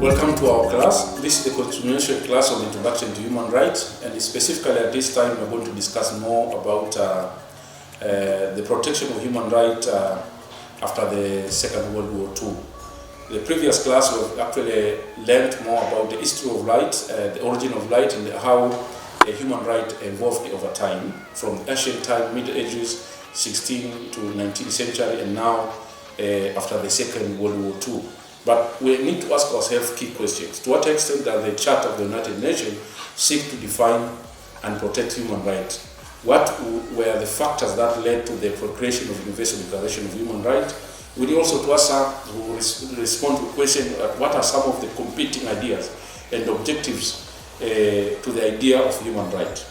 Welcome to our class. This is the continuation class on Introduction to Human Rights, and specifically at this time we're going to discuss more about the protection of human rights after the Second World War II. The previous class we actually learned more about the history of light, the origin of light, and how a human right evolved over time, from ancient time, Middle Ages, 16th to 19th century, and now after the Second World War II. But we need to ask ourselves key questions. To what extent does the Charter of the United Nations seek to define and protect human rights? What were the factors that led to the progression of the Universal Declaration of Human Rights? We need also to respond to the question, what are some of the competing ideas and objectives to the idea of human rights?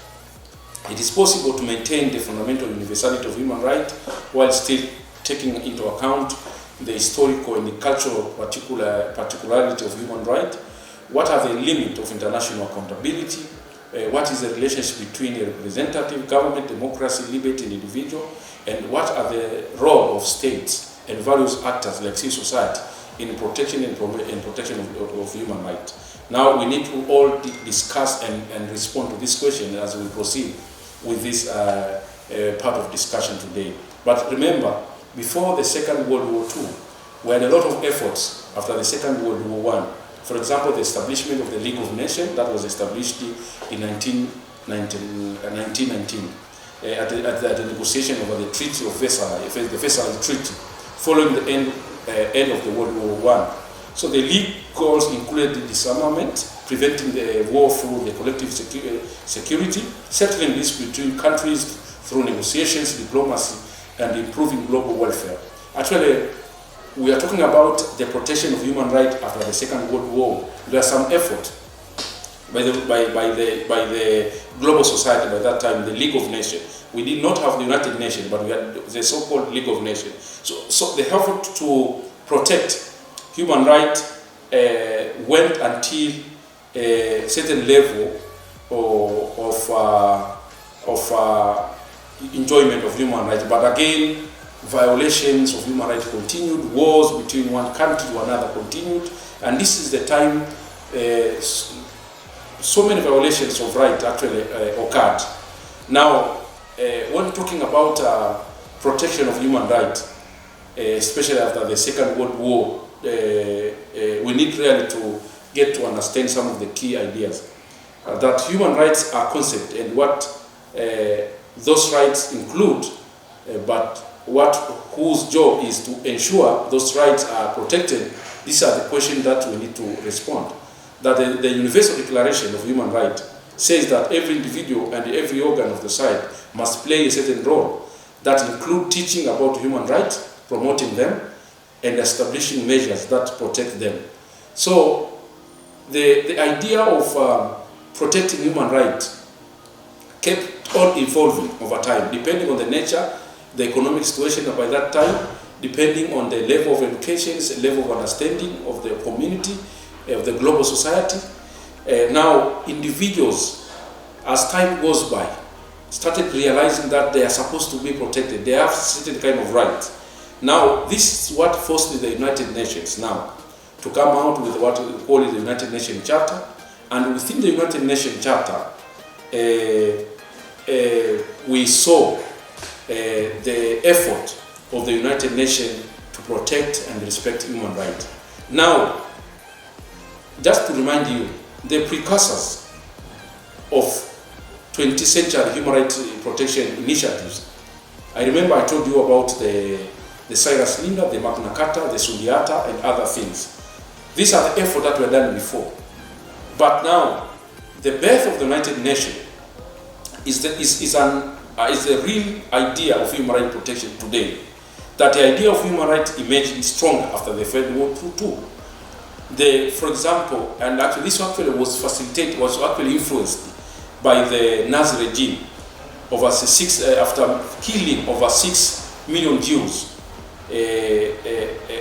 It is possible to maintain the fundamental universality of human rights while still taking into account the historical and the cultural particularity of human rights. What are the limits of international accountability? What is the relationship between a representative government, democracy, liberty, and individual? And what are the role of states and various actors like civil society in protection and protection of human rights? Now we need to all discuss and respond to this question as we proceed with this part of discussion today. But remember, before the Second World War II, we had a lot of efforts after the Second World War I. For example, the establishment of the League of Nations that was established in 1919 at the negotiation over the Treaty of Versailles, the Versailles Treaty, following the end of the World War I. So the League goals included the disarmament, preventing the war through the collective security, settling disputes between countries through negotiations, diplomacy, and improving global welfare. Actually, we are talking about the protection of human rights after the Second World War. There are some effort by the global society by that time, the League of Nations. We did not have the United Nations, but we had the so-called League of Nations. So the effort to protect human rights went until a certain level of enjoyment of human rights, but again, violations of human rights continued, wars between one country to another continued, and this is the time so many violations of rights actually occurred. Now, when talking about protection of human rights, especially after the Second World War, we need really to get to understand some of the key ideas. That human rights are concept and what those rights include, but whose job is to ensure those rights are protected. These are the questions that we need to respond. That the Universal Declaration of Human Rights says that every individual and every organ of the society must play a certain role that include teaching about human rights, promoting them, and establishing measures that protect them. So the idea of protecting human rights kept on evolving over time, depending on the nature, the economic situation by that time, depending on the level of education, the level of understanding of the community, of the global society. Now, individuals, as time goes by, started realizing that they are supposed to be protected. They have certain kind of rights. Now, this is what forced the United Nations now to come out with what we call the United Nations Charter. And within the United Nations Charter, we saw the effort of the United Nations to protect and respect human rights. Now, just to remind you, the precursors of 20th century human rights protection initiatives, I remember I told you about the Cyrus Linda, the Magna Carta, the Sundiata, and other things. These are the efforts that were done before. But now, the birth of the United Nations is the real idea of human rights protection today. That the idea of human rights emerged stronger after the First World War II. For example, and actually this actually was influenced by the Nazi regime after killing over 6 million Jews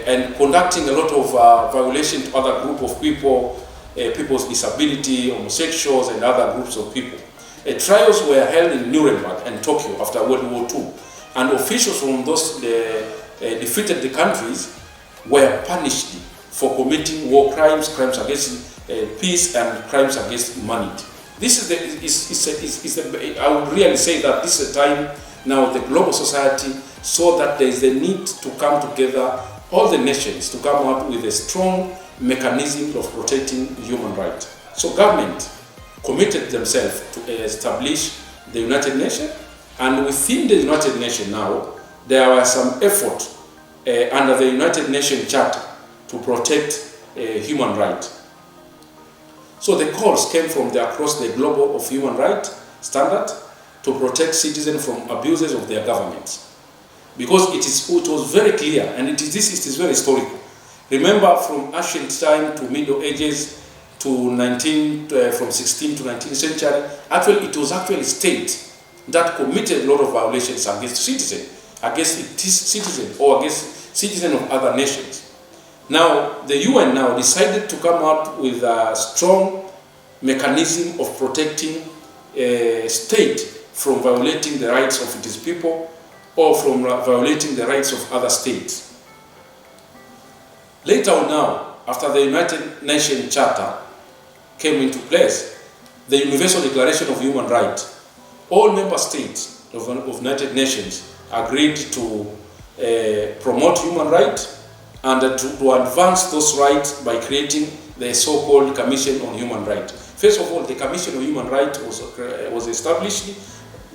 and conducting a lot of violation to other group of people, people's disability, homosexuals, and other groups of people. Trials were held in Nuremberg and Tokyo after World War II, and officials from those defeated countries were punished for committing war crimes, crimes against peace, and crimes against humanity. This is I would really say that this is a time now the global society saw that there is a need to come together, all the nations, to come up with a strong mechanism of protecting human rights. So government committed themselves to establish the United Nations, and within the United Nations now, there were some effort under the United Nations Charter to protect human rights. So the calls came from across the globe of human rights standard to protect citizens from abuses of their governments. Because it was very clear, and it is very historical. Remember, from ancient time to Middle Ages to from 16th to 19th century, actually it was actually state that committed a lot of violations against citizens, or against citizens of other nations. Now, the UN now decided to come up with a strong mechanism of protecting a state from violating the rights of its people or from violating the rights of other states. Later on now, after the United Nations Charter came into place, the Universal Declaration of Human Rights, all member states of United Nations agreed to promote human rights and to advance those rights by creating the so-called Commission on Human Rights. First of all, the Commission on Human Rights was established.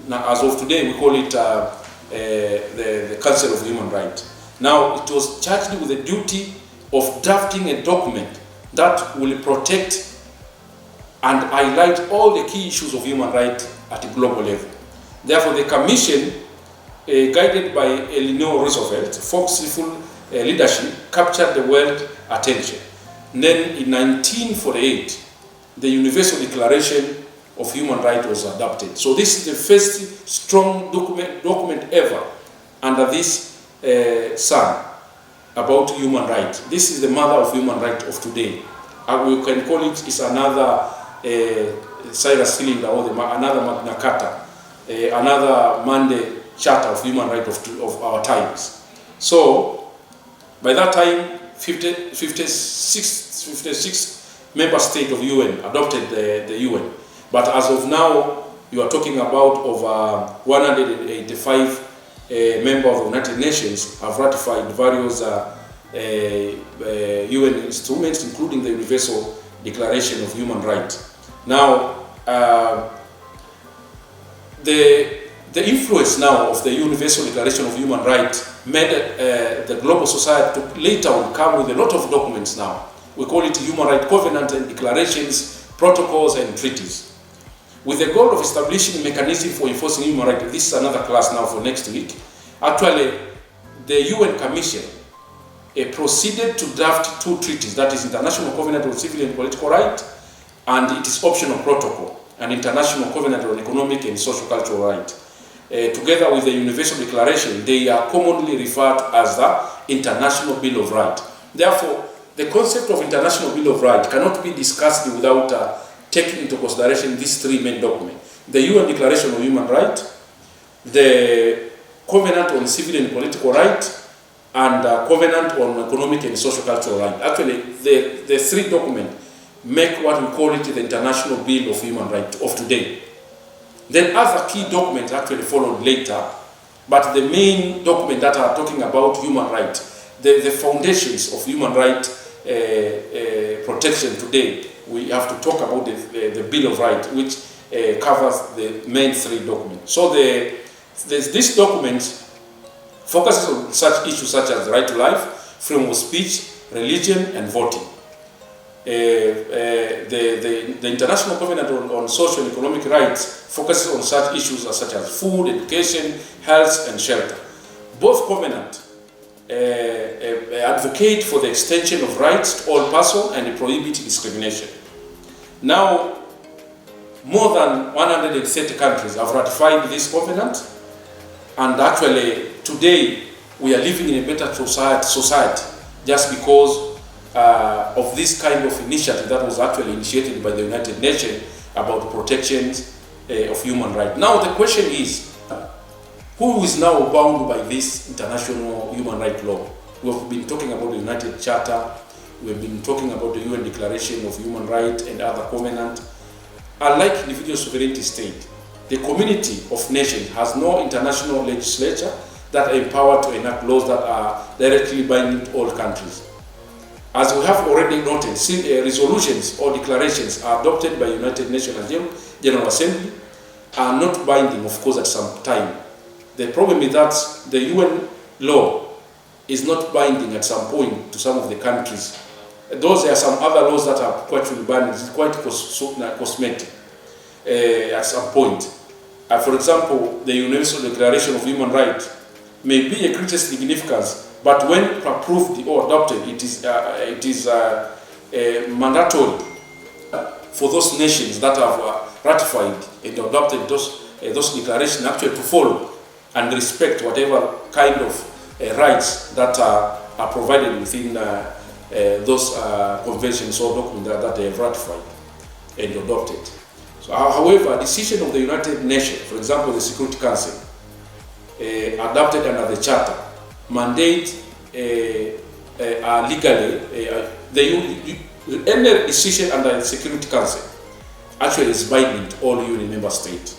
Now, as of today, we call it the Council of Human Rights. Now, it was charged with the duty of drafting a document that will protect and highlight all the key issues of human rights at a global level. Therefore, the Commission, guided by Eleanor Roosevelt, forceful leadership, captured the world attention. And then in 1948, the Universal Declaration of Human Rights was adopted. So this is the first strong document ever under this sun about human rights. This is the mother of human rights of today. We can call it is another Cyrus Cylinder or another Magna Carta, another Monday Charter of Human Rights of our times. So by that time, 56 member states of UN adopted the UN. But as of now, you are talking about over 185 members of the United Nations have ratified various UN instruments, including the Universal Declaration of Human Rights. Now, the influence now of the Universal Declaration of Human Rights made the global society to later on come with a lot of documents now. We call it Human Rights Covenant and Declarations, Protocols and Treaties. With the goal of establishing a mechanism for enforcing human rights, this is another class now for next week. Actually, the UN Commission proceeded to draft 2 treaties, that is International Covenant on Civil and Political Rights and its optional protocol, and International Covenant on Economic and Social Cultural Rights. Together with the Universal Declaration, they are commonly referred as the International Bill of Rights. Therefore, the concept of International Bill of Rights cannot be discussed without taking into consideration these 3 main documents: the UN Declaration of Human Rights, the Covenant on Civil and Political Rights, and Covenant on Economic and Social Cultural Rights. Actually, the 3 documents make what we call it the International Bill of Human Rights of today. Then other key documents actually followed later, but the main document that are talking about human rights, the foundations of human rights protection today, we have to talk about the Bill of Rights, which covers the main 3 documents. So this document focuses on such issues such as the right to life, freedom of speech, religion, and voting. The International Covenant on Social and Economic Rights focuses on such issues such as food, education, health, and shelter. Both covenants advocate for the extension of rights to all persons and prohibit discrimination. Now, more than 130 countries have ratified this covenant, and actually today we are living in a better society just because of this kind of initiative that was actually initiated by the United Nations about protections of human rights. Now the question is, who is now bound by this international human rights law? We have been talking about the United Charter, we've been talking about the UN Declaration of Human Rights and other covenants. Unlike individual sovereignty state, the community of nations has no international legislature that are empowered to enact laws that are directly binding to all countries. As we have already noted, resolutions or declarations are adopted by United Nations General Assembly are not binding, of course, at some time. The problem is that the UN law is not binding at some point to some of the countries. Those are some other laws that are quite binding, it's quite cosmetic at some point. For example, the Universal Declaration of Human Rights may be a great significance, but when approved or adopted, it is mandatory for those nations that have ratified and adopted those declarations actually to follow and respect whatever kind of rights that are provided within those conventions or documents that they have ratified and adopted. So, however, a decision of the United Nations, for example, the Security Council, adopted under the Charter, mandate legally, any decision under the Security Council actually is binding to all UN member states.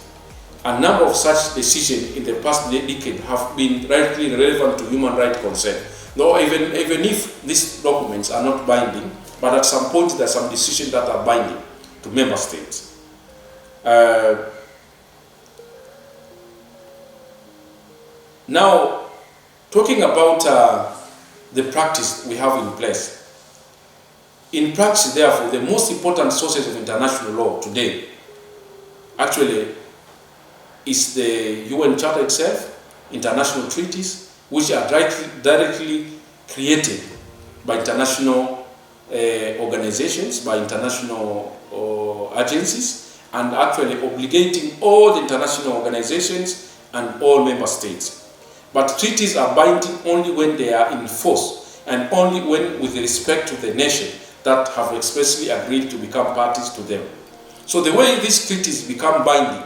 A number of such decisions in the past decade have been directly relevant to human rights concern. Though even if these documents are not binding, but at some point there are some decisions that are binding to member states. Now, talking about the practice we have in place. In practice, therefore, the most important sources of international law today actually is the UN Charter itself, international treaties, which are directly created by international organizations, by international agencies, and actually obligating all the international organizations and all member states. But treaties are binding only when they are in force and only when with respect to the nation that have expressly agreed to become parties to them. So the way these treaties become binding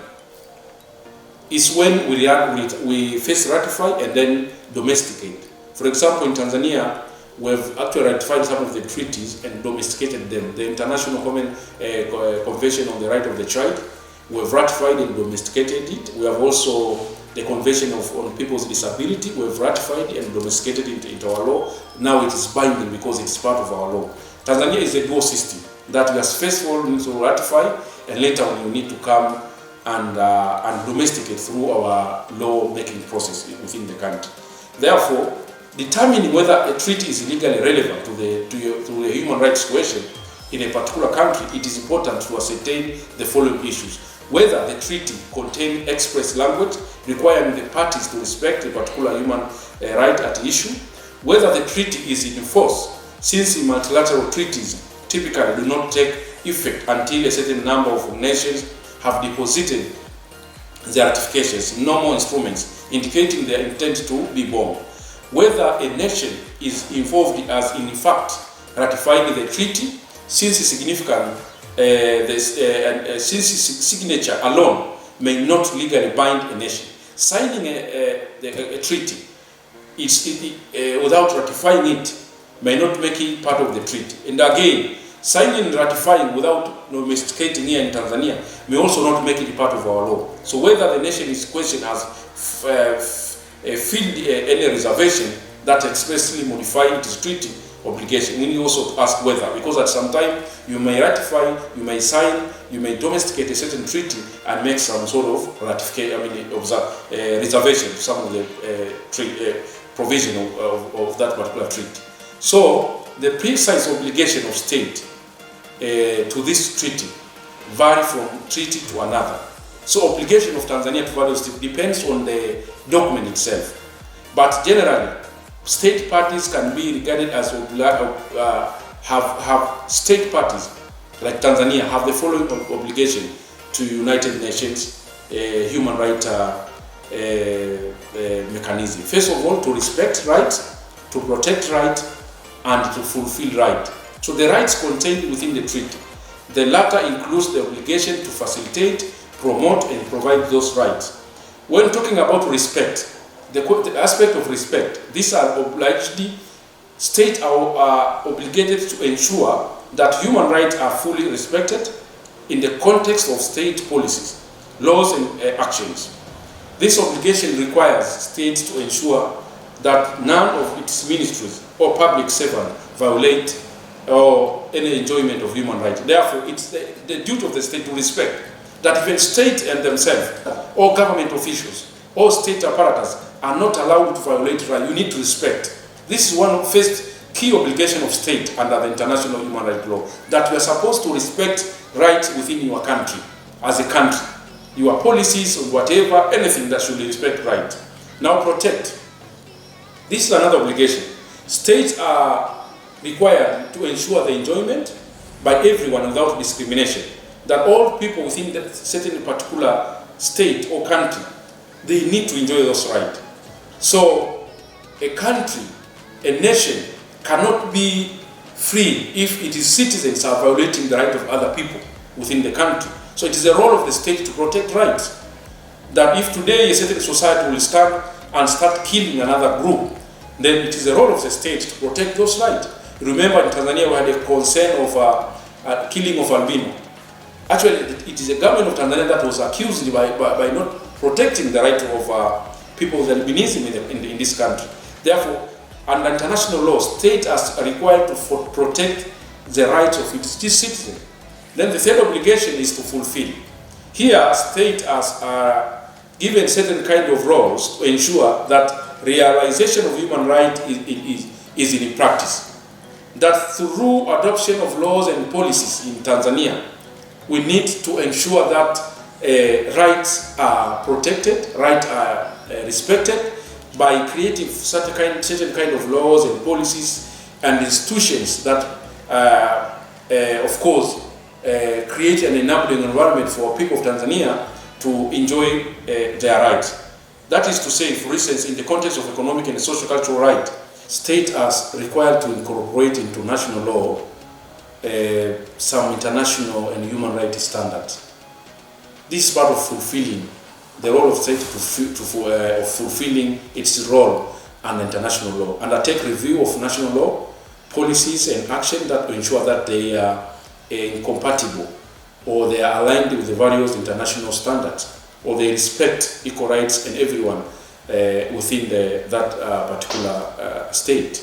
is when we first ratify and then domesticate. For example, in Tanzania, we've actually ratified some of the treaties and domesticated them. The International Convention on the Right of the Child, we've ratified and domesticated it. We have also the Convention on People's Disability, we've ratified and domesticated it into our law. Now it is binding because it's part of our law. Tanzania is a dual system that we first of all need to ratify, and later on you need to come and domesticate through our law-making process within the country. Therefore, determining whether a treaty is legally relevant to the human rights situation in a particular country, it is important to ascertain the following issues. Whether the treaty contains express language requiring the parties to respect a particular human right at issue, whether the treaty is in force, since multilateral treaties typically do not take effect until a certain number of nations have deposited their ratifications in normal instruments indicating their intent to be bound. Whether a nation is involved as in fact ratifying the treaty, since since signature alone may not legally bind a nation. Signing a treaty without ratifying it may not make it part of the treaty. And again, signing and ratifying without domesticating here in Tanzania may also not make it part of our law. So whether the nation is questioned has filled any reservation that expressly modify its treaty obligation, we need also to ask whether, because at some time you may ratify, you may sign, you may domesticate a certain treaty and make some sort of ratification, reservation to some of the provision of that particular treaty. So the precise obligation of state to this treaty vary from treaty to another. So obligation of Tanzania to value state depends on the document itself. But generally, state parties can be regarded as have state parties like Tanzania have the following obligation to United Nations human rights mechanism. First of all, to respect rights, to protect rights, and to fulfill rights. So the rights contained within the treaty. The latter includes the obligation to facilitate, promote, and provide those rights. When talking about respect, the aspect of respect, these are obliged states are obligated to ensure that human rights are fully respected in the context of state policies, laws, and actions. This obligation requires states to ensure that none of its ministries or public servants violate or any enjoyment of human rights. Therefore, it's the duty of the state to respect that even state and themselves, or government officials, or state apparatus are not allowed to violate rights. You need to respect. This is one of the first key obligation of state under the international human rights law, that you are supposed to respect rights within your country, as a country. Your policies or whatever, anything that should respect rights. Now protect. This is another obligation. States are required to ensure the enjoyment by everyone without discrimination, that all people within that certain particular state or country, they need to enjoy those rights. So a country, a nation cannot be free if its citizens are violating the right of other people within the country. So it is the role of the state to protect rights. That if today a certain society will stand and start killing another group, then it is the role of the state to protect those rights. Remember in Tanzania we had a concern of killing of albino. Actually, it is the government of Tanzania that was accused by not protecting the right of people with albinism in this country. Therefore, under international law, states are required to protect the rights of its citizens. Then the third obligation is to fulfill. Here, states are given certain kind of roles to ensure that realization of human rights is in practice. That through adoption of laws and policies in Tanzania, we need to ensure that rights are protected, rights are respected by creating certain kind of laws and policies and institutions that, of course, create an enabling environment for people of Tanzania to enjoy their rights. That is to say, for instance, in the context of economic and social cultural rights, states are required to incorporate into national law some international and human rights standards. This is part of fulfilling the role of state of fulfilling its role under international law. Undertake review of national law, policies and action that ensure that they are incompatible or they are aligned with the various international standards, or they respect equal rights and everyone within that particular state.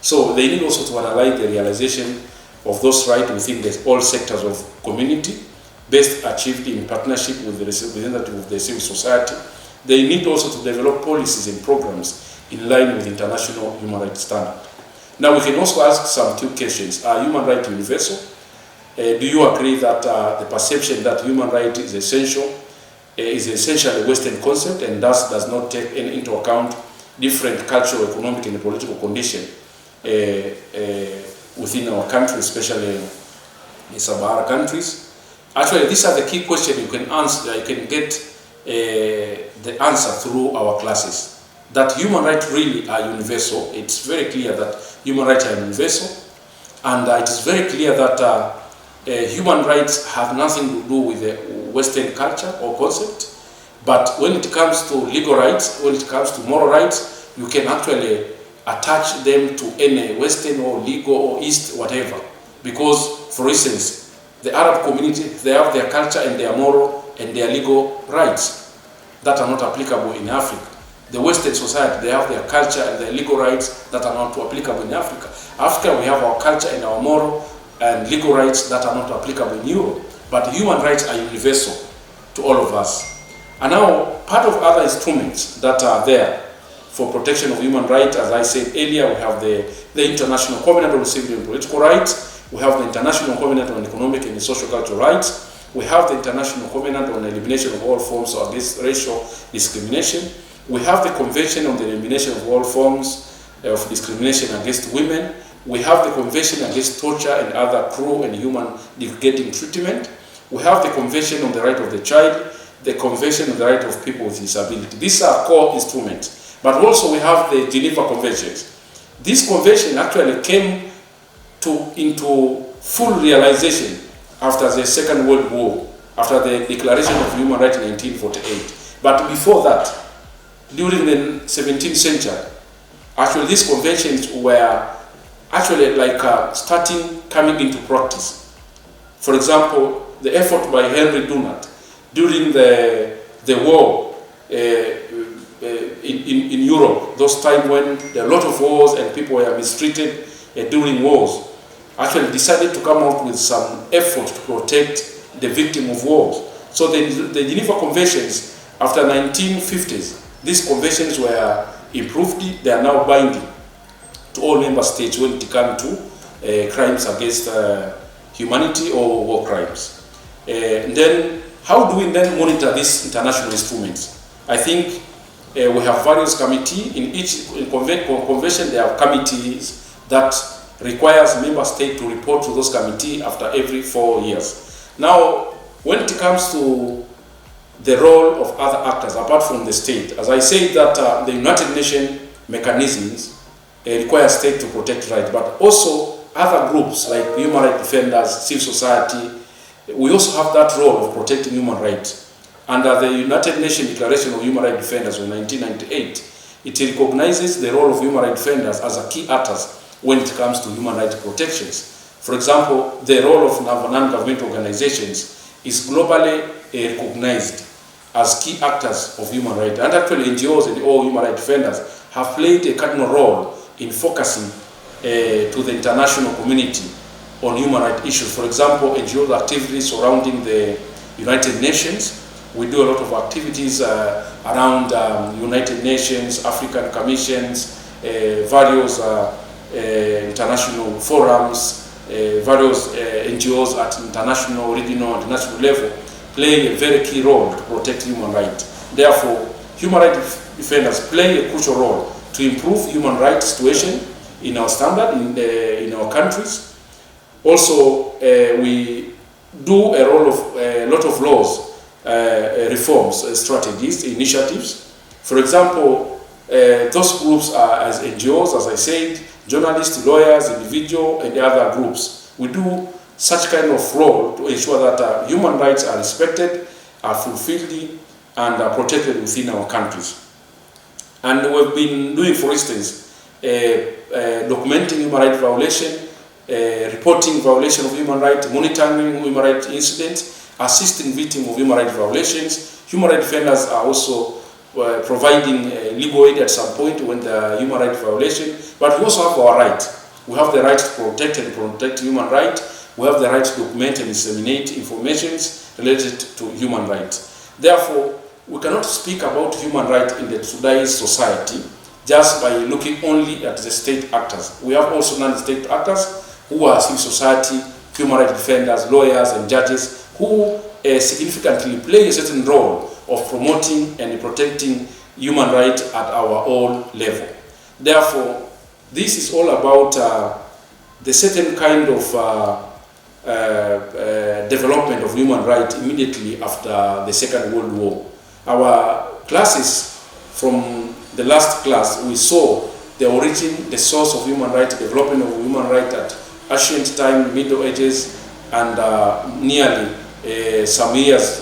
So they need also to analyze the realization of those rights within all sectors of community, best achieved in partnership with the representative of the civil society. They need also to develop policies and programs in line with international human rights standards. Now we can also ask some two questions. Are human rights universal? Do you agree that the perception that human rights is essentially a Western concept and thus does not take into account different cultural, economic, and political conditions within our country, especially in sub-Saharan countries? Actually, these are the key questions you can answer. You can get the answer through our classes. That human rights really are universal. It's very clear that human rights are universal, and it is very clear that human rights have nothing to do with the Western culture or concept. But when it comes to legal rights, when it comes to moral rights, you can actually attach them to any Western or legal or East, whatever. Because, for instance, the Arab community, they have their culture and their moral and their legal rights that are not applicable in Africa. The Western society, they have their culture and their legal rights that are not applicable in Africa. Africa, we have our culture and our moral and legal rights that are not applicable in Europe. But human rights are universal to all of us. And now, part of other instruments that are there for protection of human rights, as I said earlier, we have the International Covenant on Civil and Political Rights. We have the International Covenant on Economic and Social Cultural Rights. We have the International Covenant on Elimination of All Forms of Racial Discrimination. We have the Convention on the Elimination of All Forms of Discrimination Against Women. We have the Convention Against Torture and Other Cruel and Human Degrading Treatment. We have the Convention on the Right of the Child, the Convention on the Right of People with Disability. These are core instruments. But also we have the Geneva Conventions. This convention actually came into full realization after the Second World War, after the Declaration of Human Rights in 1948. But before that, during the 17th century, actually these conventions were actually starting coming into practice. For example, the effort by Henry Dunant during the war in Europe, those times when there were a lot of wars and people were mistreated during wars, actually decided to come out with some effort to protect the victim of wars. So the Geneva Conventions, after 1950s, these conventions were improved. They are now binding to all member states when it comes to crimes against humanity or war crimes. And then, how do we then monitor these international instruments? I think we have various committees. In each convention, there are committees that requires member state to report to those committees after every 4 years. Now, when it comes to the role of other actors apart from the state, as I said that the United Nations mechanisms require state to protect rights, but also other groups like human rights defenders, civil society, we also have that role of protecting human rights. Under the United Nations Declaration of Human Rights Defenders of 1998, it recognizes the role of human rights defenders as a key actors when it comes to human rights protections. For example, the role of non-government organizations is globally recognized as key actors of human rights. And actually NGOs and all human rights defenders have played a cardinal role in focusing to the international community on human rights issues. For example, NGOs activities surrounding the United Nations. We do a lot of activities around United Nations, African Commissions, various international forums, various NGOs at international, regional, and national level play a very key role to protect human rights. Therefore, human rights defenders play a crucial role to improve human rights situation in our standard, in our countries. Also, we do a role of a lot of laws, reforms, strategies, initiatives. For example, those groups are as NGOs, as I said, journalists, lawyers, individuals, and other groups. We do such kind of role to ensure that human rights are respected, are fulfilled, and are protected within our countries. And we've been doing, for instance, documenting human rights violation, reporting violation of human rights, monitoring human rights incidents, assisting victims of human rights violations. Human rights defenders are also providing legal aid at some point when there are human rights violations. But we also have our right. We have the right to protect and protect human rights. We have the right to document and disseminate information related to human rights. Therefore, we cannot speak about human rights in the today's society just by looking only at the state actors. We have also non-state actors who are civil society, human rights defenders, lawyers, and judges who significantly play a certain role of promoting and protecting human rights at our own level. Therefore, this is all about the certain kind of development of human rights immediately after the Second World War. Our classes, from the last class, we saw the origin, the source of human rights, development of human rights at ancient time, Middle Ages, and nearly some years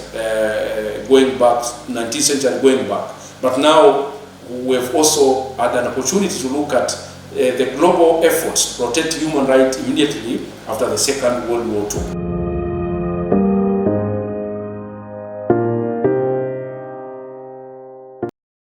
going back, 19th century going back. But now we've also had an opportunity to look at the global efforts to protect human rights immediately after the Second World War II.